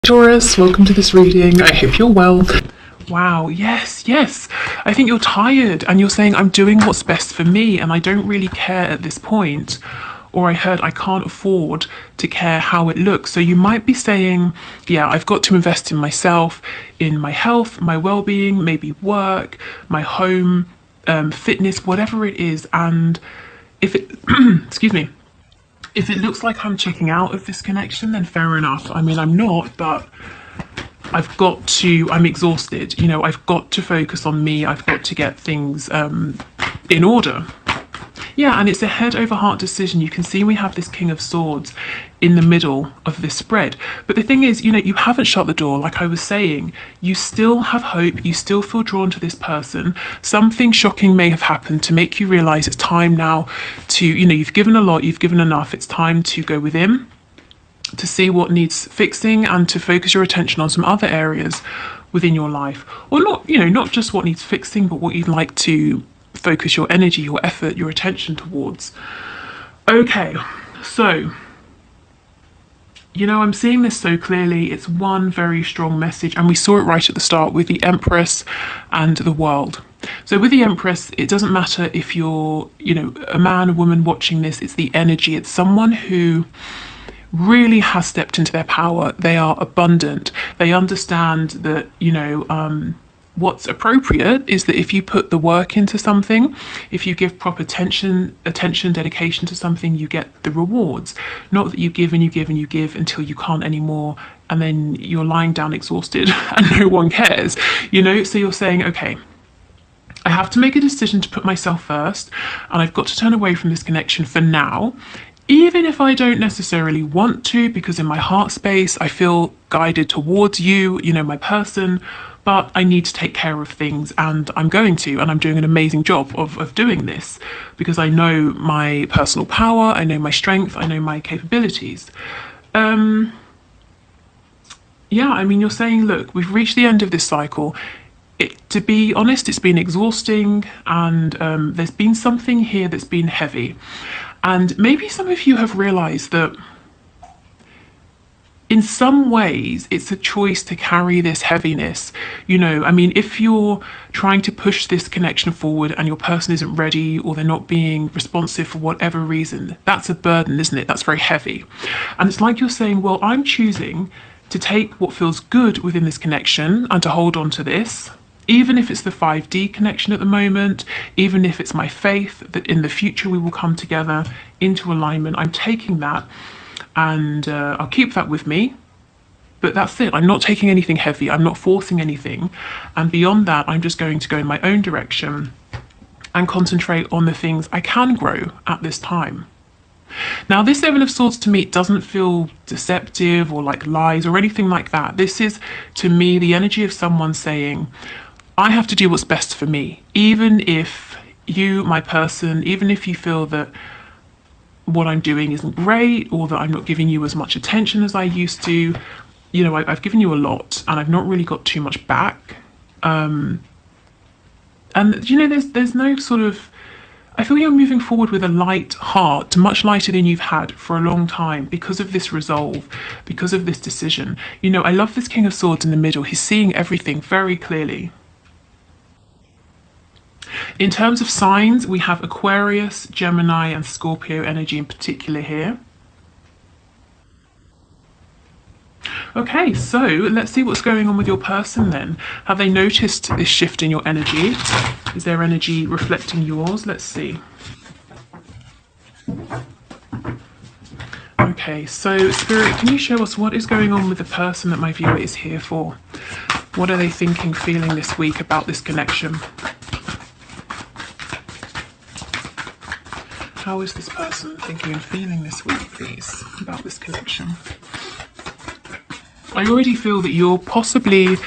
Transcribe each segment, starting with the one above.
Taurus, welcome to this reading. I hope you're well. Wow, yes. I think you're tired and you're saying I'm doing what's best for me and I don't really care at this point. Or I heard I can't afford to care how it looks. So you might be saying, yeah, I've got to invest in myself, in my health, my well-being, maybe work, my home, fitness, whatever it is. And if it, excuse me, if it looks like I'm checking out of this connection, then fair enough. I mean, I'm not, but I'm exhausted. You know, I've got to focus on me. I've got to get things in order. Yeah, and it's a head over heart decision. You can see we have this King of Swords in the middle of this spread. But the thing is, you know, you haven't shut the door. Like I was saying, you still have hope. You still feel drawn to this person. Something shocking may have happened to make you realize it's time now to, you know, you've given a lot, you've given enough. It's time to go within, to see what needs fixing and to focus your attention on some other areas within your life. Or not, you know, not just what needs fixing, but what you'd like to focus your energy, your effort, your attention towards. Okay, so, you know, I'm seeing this so clearly. It's one very strong message, and we saw it right at the start with the Empress and the World. So with the Empress, it doesn't matter if you're, you know, a man, a woman watching this, it's the energy. It's someone who really has stepped into their power. They are abundant. They understand that, you know, what's appropriate is that if you put the work into something, if you give proper attention, dedication to something, you get the rewards. Not that you give and you give and you give until you can't anymore, and then you're lying down exhausted and no one cares, you know? So you're saying, okay, I have to make a decision to put myself first, and I've got to turn away from this connection for now, even if I don't necessarily want to, because in my heart space, I feel guided towards you, you know, my person, but I need to take care of things, and I'm going to, and I'm doing an amazing job of doing this because I know my personal power, I know my strength, I know my capabilities. Yeah, I mean, you're saying, look, we've reached the end of this cycle. To be honest, it's been exhausting, and there's been something here that's been heavy. And maybe some of you have realized that in some ways, it's a choice to carry this heaviness. You know, I mean, if you're trying to push this connection forward and your person isn't ready or they're not being responsive for whatever reason, that's a burden, isn't it? That's very heavy. And it's like you're saying, well, I'm choosing to take what feels good within this connection and to hold on to this, even if it's the 5D connection at the moment, even if it's my faith that in the future we will come together into alignment. I'm taking that, and I'll keep that with me, but that's it. I'm not taking anything heavy, I'm not forcing anything, and beyond that I'm just going to go in my own direction and concentrate on the things I can grow at this time. Now, this Seven of Swords to me doesn't feel deceptive or like lies or anything like that. This is, to me, the energy of someone saying, I have to do what's best for me, even if you, my person, even if you feel that what I'm doing isn't great or that I'm not giving you as much attention as I used to. You know, I've given you a lot and I've not really got too much back. And, you know, there's no sort of, I feel you're moving forward with a light heart, much lighter than you've had for a long time because of this resolve, because of this decision. You know, I love this King of Swords in the middle. He's seeing everything very clearly. In terms of signs, we have Aquarius, Gemini, and Scorpio energy in particular here. Okay, so let's see what's going on with your person then. Have they noticed this shift in your energy? Is their energy reflecting yours? Let's see. Okay, so Spirit, can you show us what is going on with the person that my viewer is here for? What are they thinking, feeling this week about this connection? How is this person thinking and feeling this week, please, about this connection? I already feel that you're possibly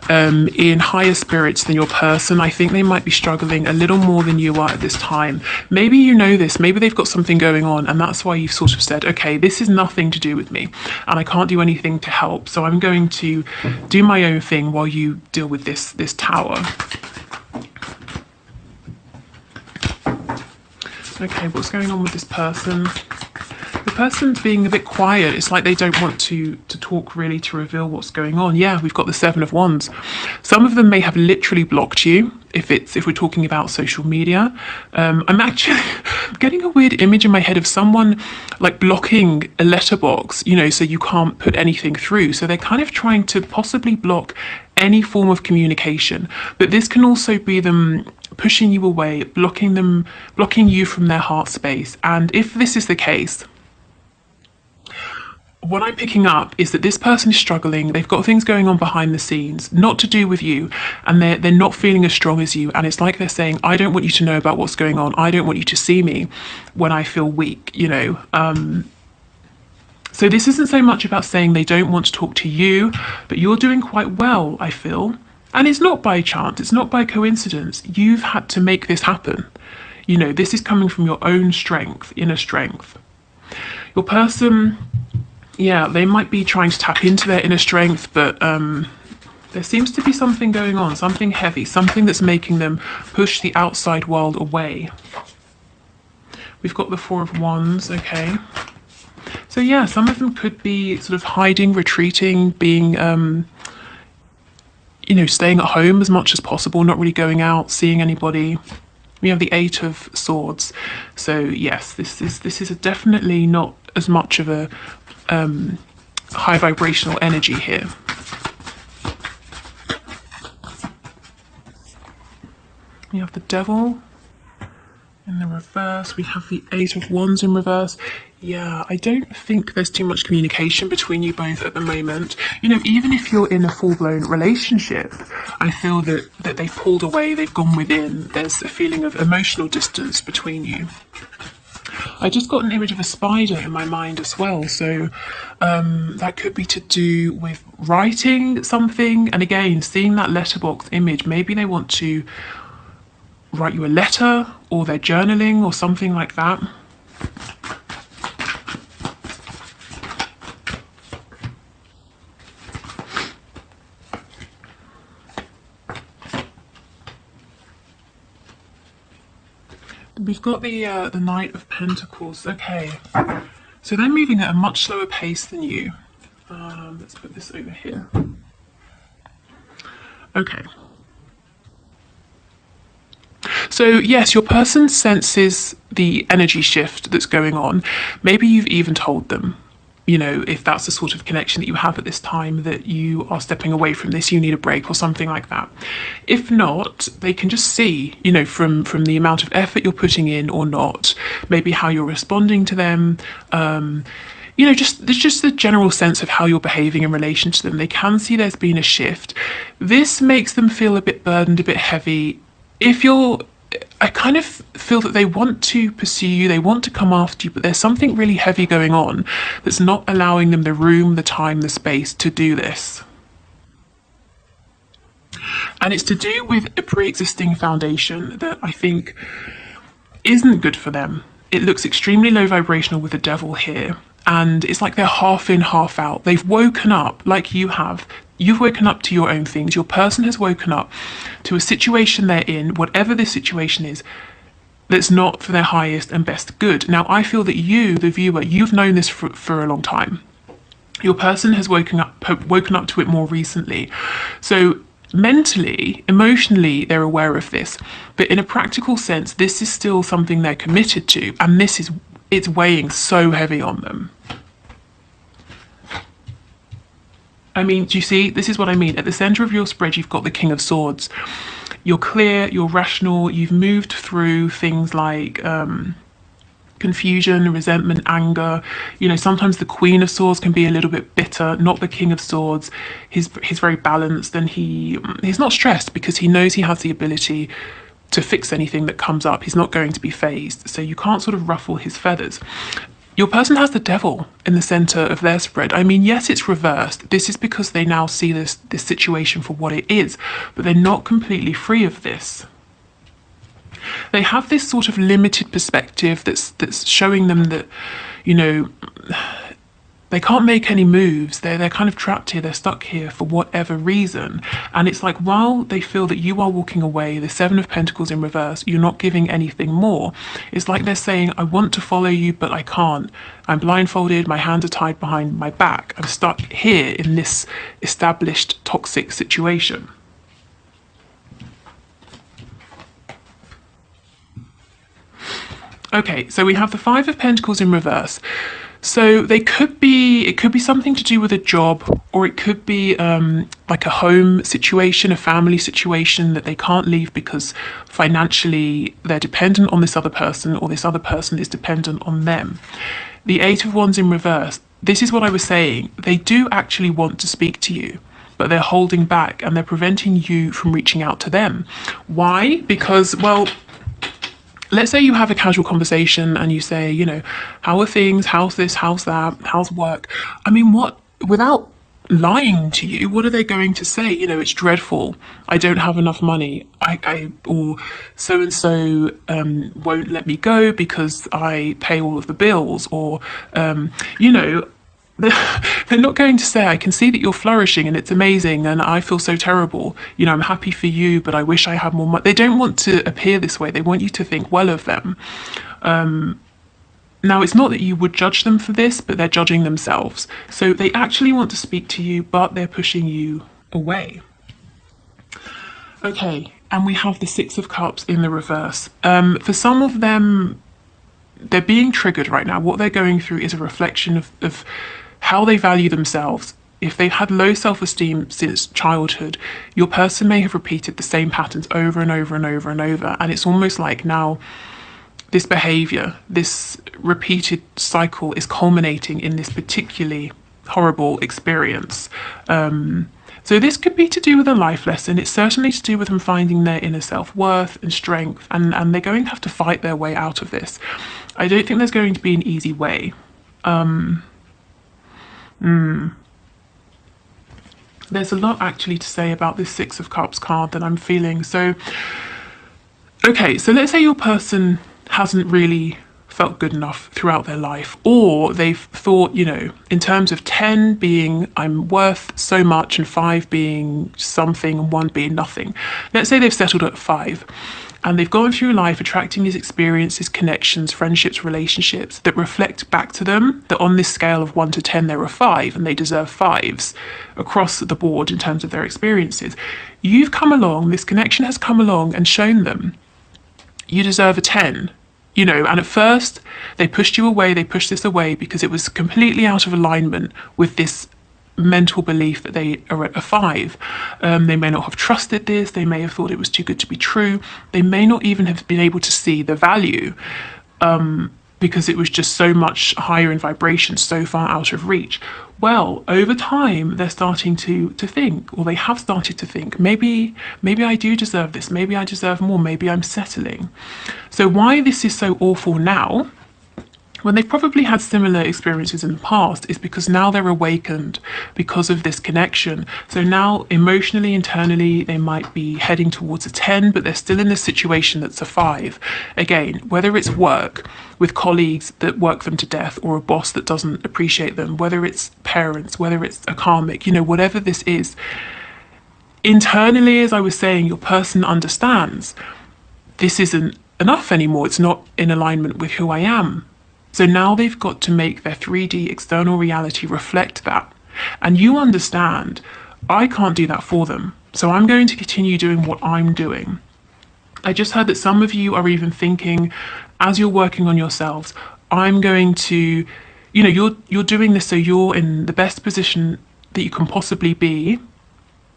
in higher spirits than your person. I think they might be struggling a little more than you are at this time. Maybe you know this, maybe they've got something going on, and that's why you've sort of said, okay, this is nothing to do with me, and I can't do anything to help, so I'm going to do my own thing while you deal with this tower. Okay, what's going on with this person? The person's being a bit quiet. It's like they don't want to talk really, to reveal what's going on. Yeah, we've got the Seven of Wands. Some of them may have literally blocked you if we're talking about social media. I'm actually getting a weird image in my head of someone like blocking a letterbox, you know, so you can't put anything through. So they're kind of trying to possibly block any form of communication. But this can also be them pushing you away, blocking you from their heart space. And if this is the case, what I'm picking up is that this person is struggling. They've got things going on behind the scenes, not to do with you, and they're not feeling as strong as you. And it's like they're saying, I don't want you to know about what's going on. I don't want you to see me when I feel weak, you know. So this isn't so much about saying they don't want to talk to you, but you're doing quite well, I feel. And it's not by chance, it's not by coincidence. You've had to make this happen. You know, this is coming from your own strength, inner strength. Your person, yeah, they might be trying to tap into their inner strength, but there seems to be something going on, something heavy, something that's making them push the outside world away. We've got the Four of Wands, okay. So yeah, some of them could be sort of hiding, retreating, being, you know, staying at home as much as possible, not really going out, seeing anybody. We have the Eight of Swords. So yes, this is definitely not as much of a high vibrational energy here. We have the Devil in the reverse. We have the Eight of Wands in reverse. Yeah, I don't think there's too much communication between you both at the moment. You know, even if you're in a full-blown relationship, I feel that they've pulled away, they've gone within. There's a feeling of emotional distance between you. I just got an image of a spider in my mind as well, so that could be to do with writing something. And again, seeing that letterbox image, maybe they want to write you a letter, or they're journaling or something like that. We've got the Knight of Pentacles. Okay, so they're moving at a much slower pace than you. Let's put this over here. Okay. So yes, your person senses the energy shift that's going on. Maybe you've even told them, you know, if that's the sort of connection that you have at this time, that you are stepping away from this, you need a break or something like that. If not, they can just see, you know, from the amount of effort you're putting in or not, maybe how you're responding to them, you know, there's just the general sense of how you're behaving in relation to them. They can see there's been a shift. This makes them feel a bit burdened, a bit heavy. I kind of feel that they want to pursue you, they want to come after you, but there's something really heavy going on that's not allowing them the room, the time, the space to do this. And it's to do with a pre-existing foundation that I think isn't good for them. It looks extremely low vibrational with the Devil here. And it's like they're half in, half out. They've woken up like you have. You've woken up to your own things. Your person has woken up to a situation they're in, whatever this situation is, that's not for their highest and best good. Now, I feel that you, the viewer, you've known this for a long time. Your person has woken up to it more recently. So mentally, emotionally, they're aware of this. But in a practical sense, this is still something they're committed to. And it's weighing so heavy on them. I mean, do you see? This is what I mean. At the center of your spread, you've got the King of Swords. You're clear, you're rational, you've moved through things like confusion, resentment, anger. You know, sometimes the Queen of Swords can be a little bit bitter, not the King of Swords. He's very balanced, and he's not stressed because he knows he has the ability to fix anything that comes up. He's not going to be phased, so you can't sort of ruffle his feathers. Your person has the Devil in the center of their spread. I mean, yes, it's reversed. This is because they now see this situation for what it is, but they're not completely free of this. They have this sort of limited perspective that's showing them that, you know, they can't make any moves. They're kind of trapped here. They're stuck here for whatever reason. And it's like, while they feel that you are walking away, the Seven of Pentacles in reverse, you're not giving anything more. It's like they're saying, I want to follow you, but I can't. I'm blindfolded. My hands are tied behind my back. I'm stuck here in this established toxic situation. Okay, so we have the Five of Pentacles in reverse. So it could be something to do with a job, or it could be like a home situation, a family situation that they can't leave because financially they're dependent on this other person, or this other person is dependent on them. The Eight of Wands in reverse, this is what I was saying. They do actually want to speak to you, but they're holding back and they're preventing you from reaching out to them. Why? Because, well, let's say you have a casual conversation and you say, you know, how are things? How's this? How's that? How's work? I mean, what, without lying to you, what are they going to say? You know, it's dreadful. I don't have enough money. Or so and so won't let me go because I pay all of the bills. Or, you know, they're not going to say, I can see that you're flourishing and it's amazing and I feel so terrible. You know, I'm happy for you, but I wish I had more money. They don't want to appear this way. They want you to think well of them. Now, it's not that you would judge them for this, but they're judging themselves. So they actually want to speak to you, but they're pushing you away. Okay, and we have the Six of Cups in the reverse. For some of them, they're being triggered right now. What they're going through is a reflection of how they value themselves. If they've had low self-esteem since childhood, your person may have repeated the same patterns over and over and over and over. And it's almost like now this behavior, this repeated cycle is culminating in this particularly horrible experience. So this could be to do with a life lesson. It's certainly to do with them finding their inner self-worth and strength, and they're going to have to fight their way out of this. I don't think there's going to be an easy way. There's a lot actually to say about this Six of Cups card that I'm feeling. So, okay, so let's say your person hasn't really felt good enough throughout their life, or they've thought, you know, in terms of 10 being I'm worth so much and 5 being something and 1 being nothing. Let's say they've settled at 5 and they've gone through life attracting these experiences, connections, friendships, relationships that reflect back to them that on this scale of 1 to 10 they're a 5 and they deserve 5s across the board in terms of their experiences. You've come along, this connection has come along and shown them you deserve a 10. You know, and at first they pushed you away, they pushed this away because it was completely out of alignment with this mental belief that they are at a 5. They may not have trusted this, they may have thought it was too good to be true, they may not even have been able to see the value because it was just so much higher in vibration, so far out of reach. Well, over time, they're starting to think, or they have started to think, maybe I do deserve this, maybe I deserve more, maybe I'm settling. So why this is so awful now, when they've probably had similar experiences in the past, is because now they're awakened because of this connection. So now emotionally, internally, they might be heading towards a 10, but they're still in this situation that's a 5. Again, whether it's work with colleagues that work them to death, or a boss that doesn't appreciate them, whether it's parents, whether it's a karmic, you know, whatever this is, internally, as I was saying, your person understands this isn't enough anymore. It's not in alignment with who I am. So now they've got to make their 3D external reality reflect that. And you understand, I can't do that for them. So I'm going to continue doing what I'm doing. I just heard that some of you are even thinking, as you're working on yourselves, I'm going to, you know, you're doing this so you're in the best position that you can possibly be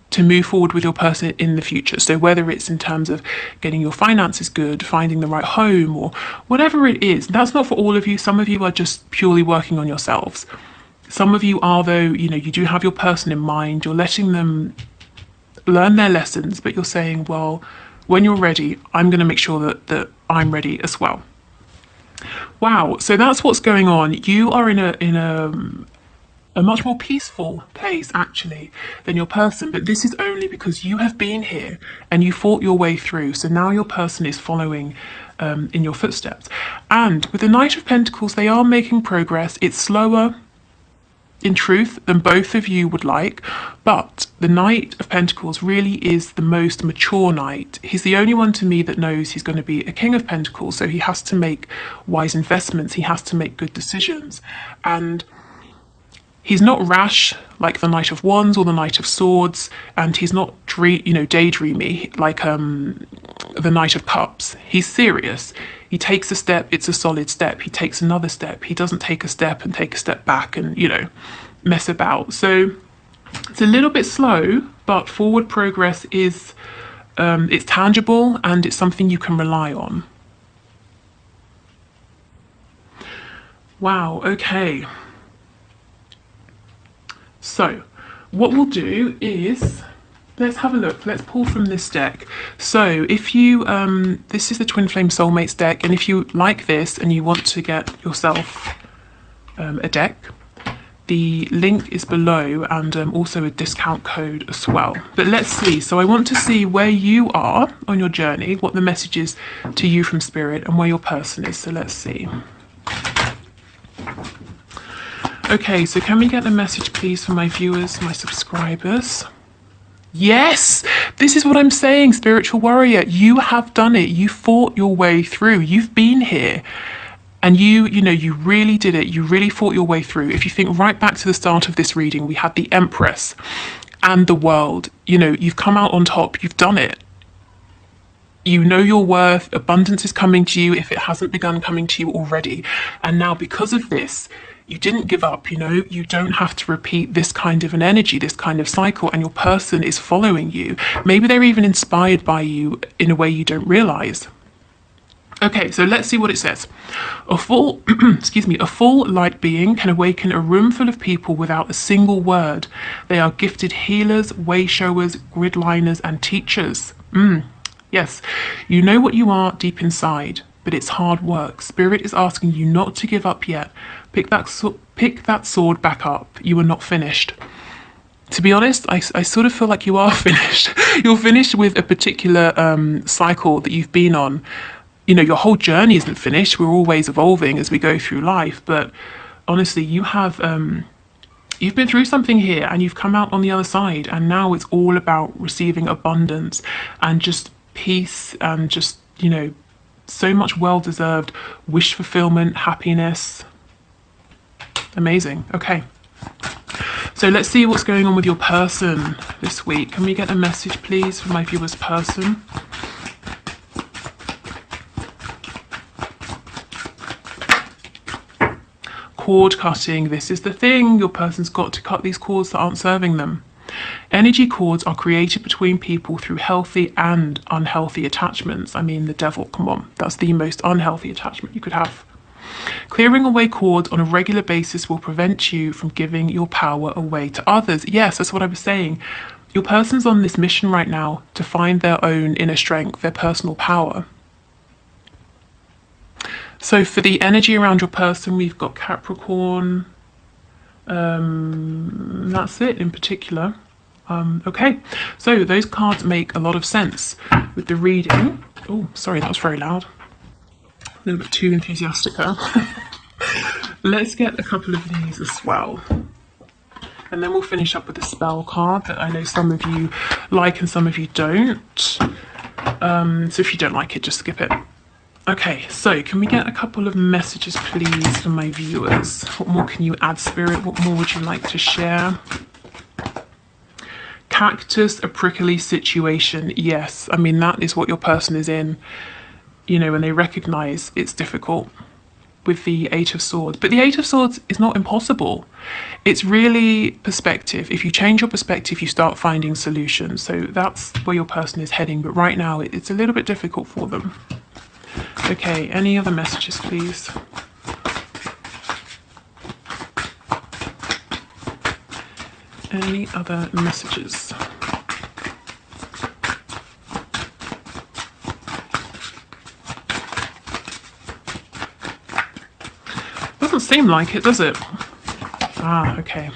to move forward with your person in the future. So whether it's in terms of getting your finances good, finding the right home, or whatever it is, that's not for all of you. Some of you are just purely working on yourselves. Some of you are, though, you know, you do have your person in mind, you're letting them learn their lessons, but you're saying, well, when you're ready, I'm going to make sure that I'm ready as well. Wow, so that's what's going on. You are in a much more peaceful place, actually, than your person. But this is only because you have been here and you fought your way through. So now your person is following in your footsteps. And with the Knight of Pentacles, they are making progress. It's slower. in truth, than both of you would like. But the Knight of Pentacles really is the most mature knight. He's the only one to me that knows he's going to be a King of Pentacles, so he has to make wise investments, he has to make good decisions. And he's not rash like the Knight of Wands or the Knight of Swords, and he's not daydreamy like the Knight of Cups. He's serious. He takes a step, it's a solid step. He takes another step. He doesn't take a step and take a step back and, mess about. So it's a little bit slow, but forward progress is it's tangible and it's something you can rely on. Wow, okay. So what we'll do is, let's have a look. Let's pull from this deck. So if you, this is the Twin Flame Soulmates deck, and if you like this and you want to get yourself a deck, the link is below, and also a discount code as well. But let's see. So I want to see where you are on your journey, what the message is to you from Spirit, and where your person is. So let's see. Okay, so can we get a message, please, for my viewers, my subscribers? Yes, this is what I'm saying, spiritual warrior. You have done it. You fought your way through. You've been here. And you really did it. You really fought your way through. If you think right back to the start of this reading, we had the Empress and the World. You've come out on top. You've done it. You know your worth. Abundance is coming to you if it hasn't begun coming to you already. And now because of this, you didn't give up, you don't have to repeat this kind of an energy, this kind of cycle, and your person is following you. Maybe they're even inspired by you in a way you don't realize. Okay, so let's see what it says. A full, a full light being can awaken a room full of people without a single word. They are gifted healers, way showers, grid liners, and teachers. Yes, you know what you are deep inside, but it's hard work. Spirit is asking you not to give up yet. Pick that sword back up. You are not finished. To be honest, I sort of feel like you are finished. You're finished with a particular cycle that you've been on. Your whole journey isn't finished. We're always evolving as we go through life. But honestly, you have you've been through something here, and you've come out on the other side. And now it's all about receiving abundance and just peace and just so much well-deserved wish fulfillment, happiness. Amazing. Okay, so let's see what's going on with your person this week. Can we get a message, please, for my viewer's person? Cord cutting. This is the thing. Your person's got to cut these cords that aren't serving them. Energy cords are created between people through healthy and unhealthy attachments. I mean, the devil, come on. That's the most unhealthy attachment you could have. Clearing away cords on a regular basis will prevent you from giving your power away to others. Yes, that's what I was saying. Your person's on this mission right now to find their own inner strength, their personal power. So for the energy around your person, we've got Capricorn. That's it in particular. Okay, so those cards make a lot of sense with the reading. Oh, sorry, that was very loud. A little bit too enthusiastic there. Let's get a couple of these as well. And then we'll finish up with the spell card that I know some of you like and some of you don't. So if you don't like it, just skip it. Okay, so can we get a couple of messages, please, for my viewers? What more can you add, Spirit? What more would you like to share? Cactus, a prickly situation. Yes, I mean, that is what your person is in, when they recognize it's difficult with the Eight of Swords. But the Eight of Swords is not impossible. It's really perspective. If you change your perspective, you start finding solutions. So that's where your person is heading. But right now, it's a little bit difficult for them. Okay, any other messages, please? Any other messages? Doesn't seem like it, does it? Ah, okay.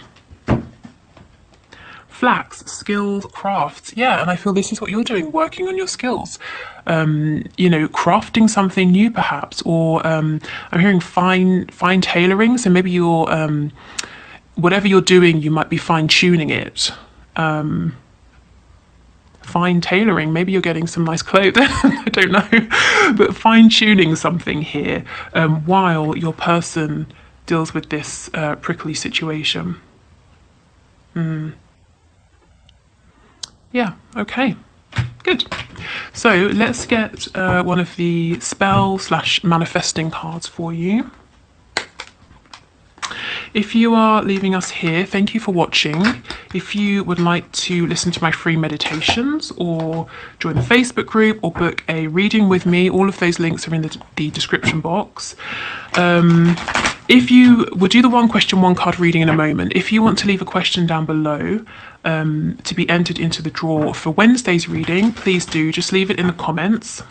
Flax, skills, crafts. Yeah, and I feel this is what you're doing, working on your skills. Crafting something new perhaps, or I'm hearing fine tailoring. So maybe you're whatever you're doing, you might be fine-tuning it. Fine tailoring, maybe you're getting some nice clothes, I don't know, but fine-tuning something here while your person deals with this prickly situation. Yeah, okay, good. So let's get one of the spell/manifesting cards for you. If you are leaving us here, thank you for watching. If you would like to listen to my free meditations or join the Facebook group or book a reading with me, all of those links are in the description box. If you will do the one question, one card reading in a moment. If you want to leave a question down below to be entered into the draw for Wednesday's reading, please do. Just leave it in the comments.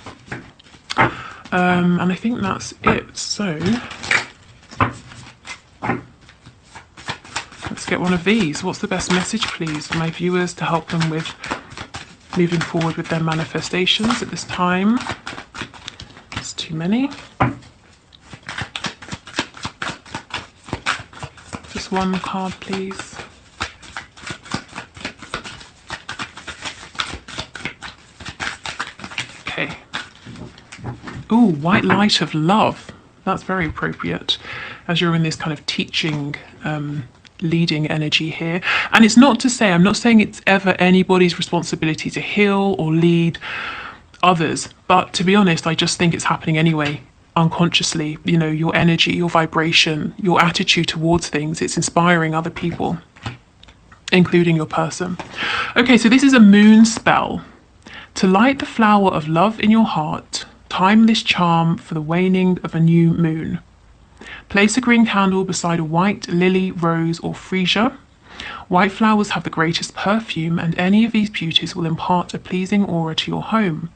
And I think that's it. So let's get one of these. What's the best message, please, for my viewers to help them with moving forward with their manifestations at this time? It's too many. Just one card, please. Okay. Ooh, white light of love. That's very appropriate as you're in this kind of teaching, leading energy here. And it's not to say, I'm not saying it's ever anybody's responsibility to heal or lead others, but to be honest, I just think it's happening anyway, unconsciously. You know, your energy, your vibration, your attitude towards things, it's inspiring other people, including your person. Okay, so this is a moon spell. To light the flower of love in your heart, timeless charm for the waning of a new moon. Place a green candle beside a white lily, rose, or freesia. White flowers have the greatest perfume, and any of these beauties will impart a pleasing aura to your home.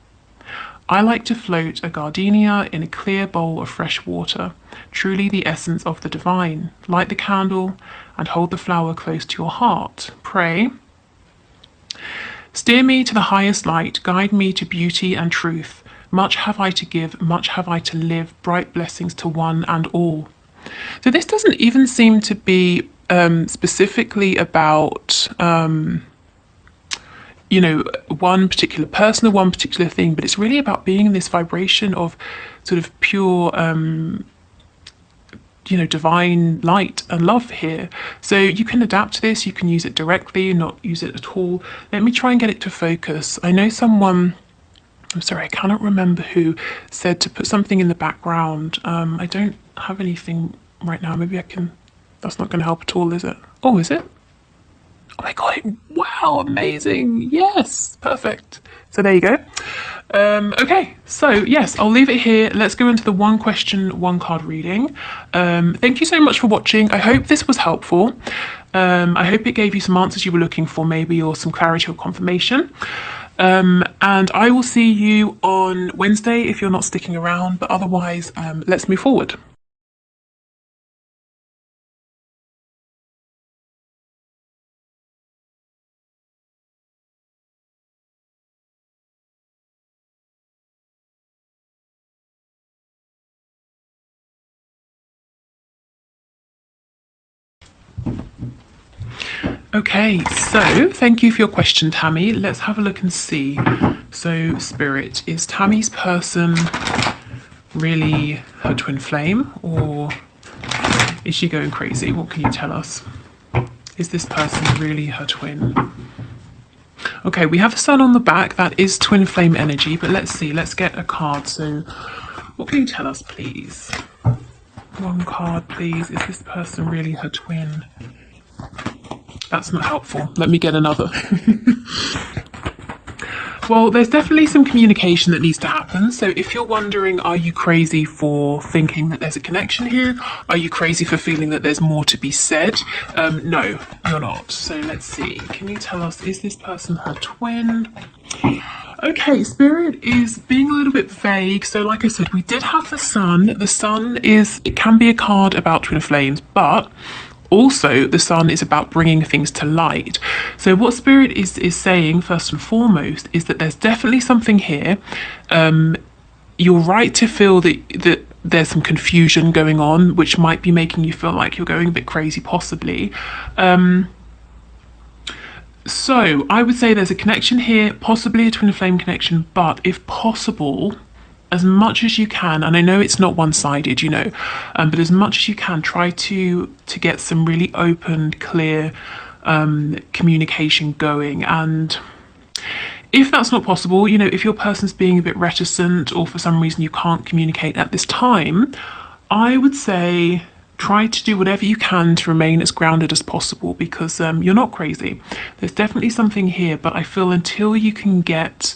I like to float a gardenia in a clear bowl of fresh water, truly the essence of the divine. Light the candle and hold the flower close to your heart. Pray. Steer me to the highest light, guide me to beauty and truth. Much have I to give, much have I to live, bright blessings to one and all. So this doesn't even seem to be specifically about, you know, one particular person or one particular thing, but it's really about being in this vibration of sort of pure, you know, divine light and love here. So you can adapt to this, you can use it directly, not use it at all. Let me try and get it to focus. I know someone, I'm sorry, I cannot remember who, said to put something in the background. I don't have anything right now. Maybe I can, that's not going to help at all, is it? Oh, is it? Oh, I got it. Wow, amazing. Yes, perfect. So there you go. Okay, so yes, I'll leave it here. Let's go into the one question, one card reading. Thank you so much for watching. I hope this was helpful. I hope it gave you some answers you were looking for, maybe, or some clarity or confirmation. And I will see you on Wednesday if you're not sticking around, but otherwise, let's move forward. Okay, so thank you for your question, Tammy. Let's have a look and see. So, Spirit, is Tammy's person really her twin flame, or is she going crazy? What can you tell us? Is this person really her twin? Okay, we have the sun on the back. That is twin flame energy, but let's see. Let's get a card. So, what can you tell us, please? One card, please. Is this person really her twin? That's not helpful. Let me get another. Well, there's definitely some communication that needs to happen. So if you're wondering, are you crazy for thinking that there's a connection here? Are you crazy for feeling that there's more to be said? No, you're not. So let's see. Can you tell us, is this person her twin? Okay, Spirit is being a little bit vague. So like I said, we did have the sun. The sun is, it can be a card about twin flames, but also the sun is about bringing things to light. So what Spirit is saying first and foremost is that there's definitely something here. You're right to feel that there's some confusion going on, which might be making you feel like you're going a bit crazy, possibly. So I would say there's a connection here, possibly a twin flame connection, but if possible, as much as you can, and I know it's not one-sided, you know, but as much as you can, try to get some really open, clear communication going. And if that's not possible, you know, if your person's being a bit reticent or for some reason you can't communicate at this time, I would say try to do whatever you can to remain as grounded as possible, because you're not crazy. There's definitely something here, but I feel until you can get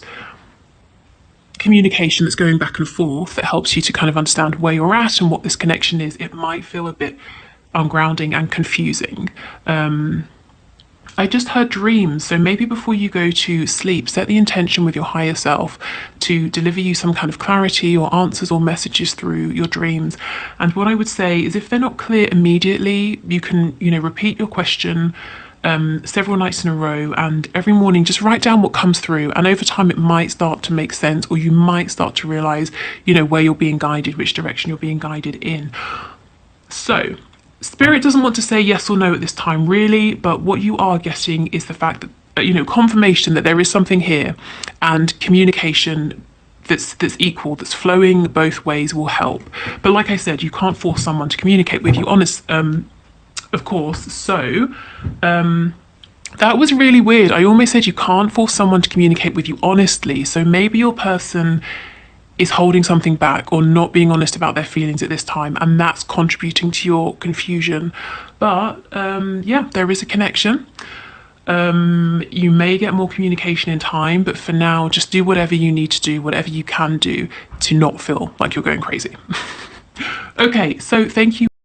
communication that's going back and forth that helps you to kind of understand where you're at and what this connection is, it might feel a bit ungrounding and confusing. I just heard dreams, so maybe before you go to sleep, set the intention with your higher self to deliver you some kind of clarity or answers or messages through your dreams. And what I would say is, if they're not clear immediately, you can, you know, repeat your question several nights in a row, and every morning just write down what comes through, and over time it might start to make sense, or you might start to realize, you know, where you're being guided, which direction you're being guided in. So Spirit doesn't want to say yes or no at this time, really, but what you are getting is the fact that, you know, confirmation that there is something here, and communication that's equal, that's flowing both ways will help. But like I said, you can't force someone to communicate with you, of course. So that was really weird. I almost said you can't force someone to communicate with you honestly. So maybe your person is holding something back or not being honest about their feelings at this time, and that's contributing to your confusion. But yeah, there is a connection. You may get more communication in time, but for now, just do whatever you need to do, whatever you can do to not feel like you're going crazy. Okay, so thank you